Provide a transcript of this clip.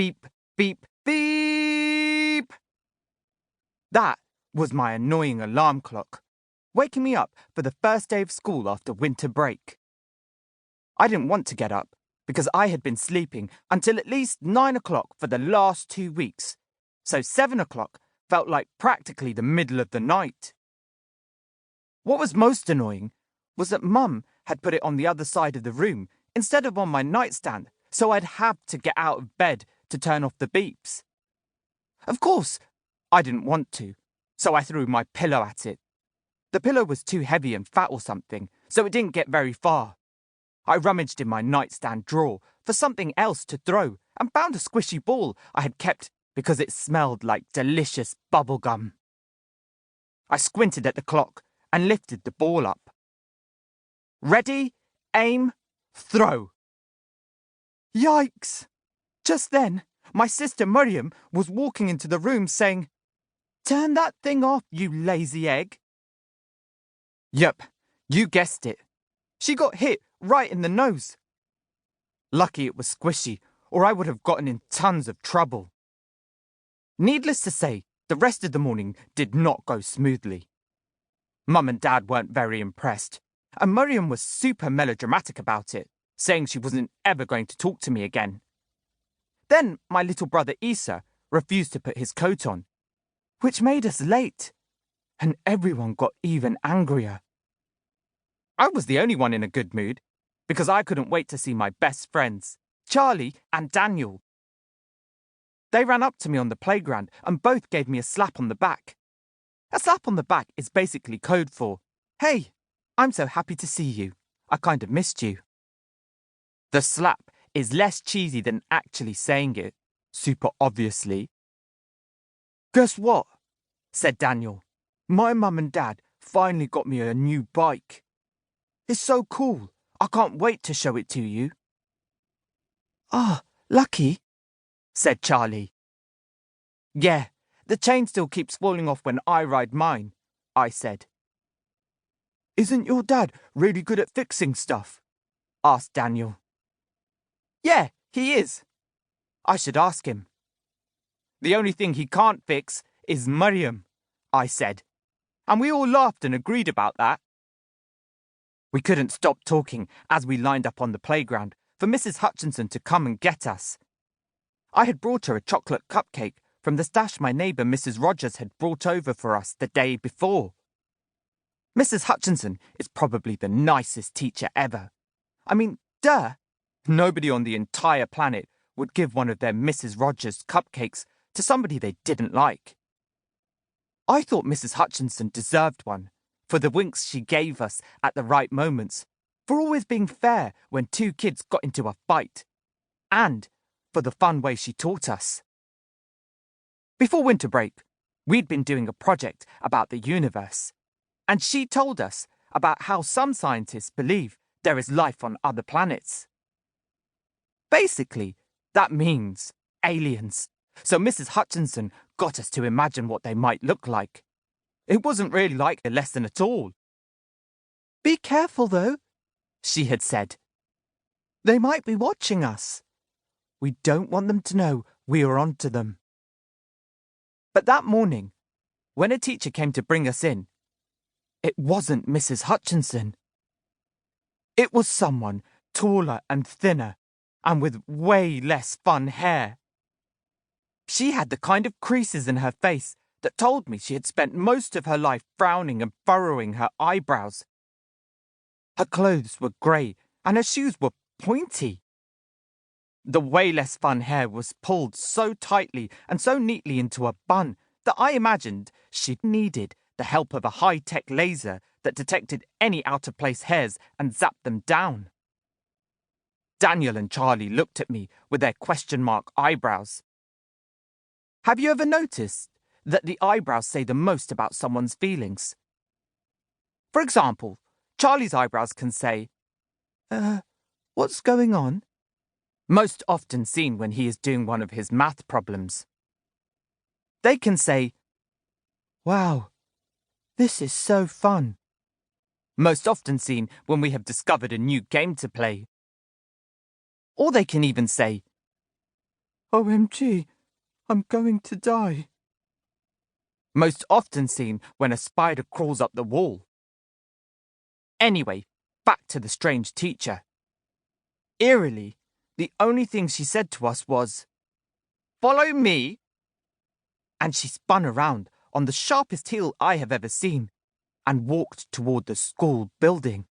beep, beep, beep. That was my annoying alarm clock, waking me up for the first day of school after winter break. I didn't want to get up because I had been sleeping until at least 9 o'clock for the last 2 weeks, so 7 o'clock felt like practically the middle of the night. What was most annoying was that Mum had put it on the other side of the room instead of on my nightstand, so I'd have to get out of bed to turn off the beeps. Of course, I didn't want to, so I threw my pillow at it. The pillow was too heavy and fat or something, so it didn't get very far. I rummaged in my nightstand drawer for something else to throw and found a squishy ball I had kept because it smelled like delicious bubble gum. I squinted at the clock and lifted the ball up. Ready, aim, throw. Yikes! Just then, my sister Miriam was walking into the room saying, "Turn that thing off, you lazy egg." Yep, you guessed it. She got hit right in the nose. Lucky it was squishy, or I would have gotten in tons of trouble. Needless to say, the rest of the morning did not go smoothly. Mum and Dad weren't very impressed, and Miriam was super melodramatic about it, saying she wasn't ever going to talk to me again. Then my little brother Isa refused to put his coat on, which made us late, and everyone got even angrier. I was the only one in a good mood, because I couldn't wait to see my best friends, Charlie and Daniel. They ran up to me on the playground and both gave me a slap on the back. A slap on the back is basically code for, "Hey, I'm so happy to see you. I kind of missed you." The slap is less cheesy than actually saying it, super obviously. "Guess what?" said Daniel. "My mum and dad finally got me a new bike. It's so cool. I can't wait to show it to you." "Ah, lucky," said Charlie. "Yeah, the chain still keeps falling off when I ride mine," I said. "Isn't your dad really good at fixing stuff?" asked Daniel. "Yeah, he is. I should ask him." "The only thing he can't fix is Miriam," I said, and we all laughed and agreed about that. We couldn't stop talking as we lined up on the playground for Mrs. Hutchinson to come and get us. I had brought her a chocolate cupcake from the stash my neighbour Mrs. Rogers had brought over for us the day before. Mrs. Hutchinson is probably the nicest teacher ever. I mean, duh! Nobody on the entire planet would give one of their Mrs. Rogers cupcakes to somebody they didn't like. I thought Mrs. Hutchinson deserved one for the winks she gave us at the right moments, for always being fair when two kids got into a fight, and for the fun way she taught us. Before winter break, we'd been doing a project about the universe, and she told us about how some scientists believe there is life on other planets. Basically, that means aliens. So Mrs. Hutchinson got us to imagine what they might look like. It wasn't really like a lesson at all. "Be careful, though," she had said. "They might be watching us. We don't want them to know we are onto them." But that morning, when a teacher came to bring us in, it wasn't Mrs. Hutchinson. It was someone taller and thinner, and with way less fun hair. She had the kind of creases in her face that told me she had spent most of her life frowning and furrowing her eyebrows. Her clothes were grey, and her shoes were pointy. The way less fun hair was pulled so tightly and so neatly into a bun that I imagined she needed the help of a high-tech laser that detected any out-of-place hairs and zapped them down. Daniel and Charlie looked at me with their question mark eyebrows. Have you ever noticed that the eyebrows say the most about someone's feelings? For example, Charlie's eyebrows can say, "What's going on?" Most often seen when he is doing one of his math problems. They can say, "Wow, this is so fun." Most often seen when we have discovered a new game to play. Or they can even say, OMG, I'm going to die. Most often seen when a spider crawls up the wall. Anyway, back to the strange teacher. Eerily, the only thing she said to us was, "Follow me." And she spun around on the sharpest heel I have ever seen and walked toward the school building.